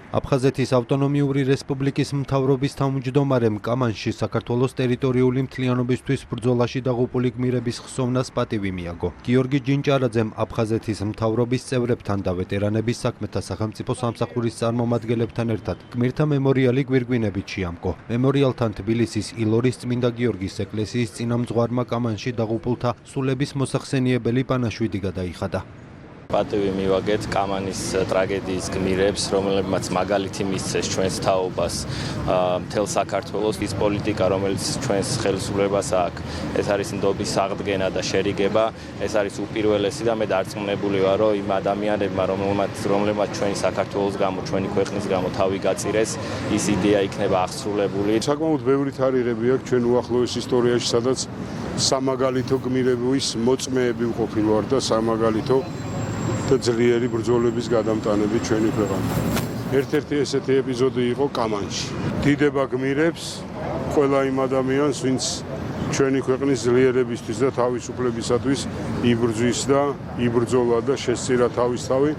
აფხაზეთის ავტონომიური რესპუბლიკის მთავრობის თავმჯდომარემ კამანში საქართველოს ტერიტორიული მთლიანობისთვის ბრძოლაში დაღუპული გმირების ხსოვნას პატივი მიაგო. გიორგი ჯინჭარაძემ აფხაზეთის მთავრობის წევრებთან და ვეტერანების საქმეთა სახელმწიფო სამსახურის წარმომადგენლებთან ერთად გმირთა მემორიალი გვირგვინებით შეამკო. მემორიალთან თბილისის ილორის წმინდა გიორგის ეკლესიის წინამძღვარმა კამანში დაღუპულთა სულების მოსახსენიებელი პანაშვიდი გადაიხადა. პატივი მივაგეთ კამანის ტრაგედიის გმირებს, რომლებმაც მაგალითი მისცეს ჩვენს თაობას მთელ საქართველოს. ის პოლიტიკა, რომელიც ჩვენს ხელისუფლებას აქვს, ეს არის ნდობის აღდგენა და შერიგება, ეს არის უპირველესი და მე დარწმუნებული ვარ, რომ იმ ადამიანებმა, რომლებმაც ჩვენი საქართველოს გამო, ჩვენი ქვეყნის გამო თავი გაწირეს, ის იდეა იქნება აღსრულებული. საკმაოდ ბევრი თარიღები აქვს ჩვენ უახლოეს ისტორიაში, სადაც სამაგალითო გმირების მოწმეები ვყოფილ ვარ და სამაგალითო და ძლიერი ბრძოლების გადამტანები ჩვენი ქვეყანაში. ერთ-ერთი ესეთი ეპიზოდი იყო კამანში. დიდება გმირებს ყველა იმ ადამიანს, ვინც ჩვენი ქვეყნის ძლიერებისთვის და თავისუფლებისათვის იბრძვის და იბრძოლა და შესწირა თავის თავი.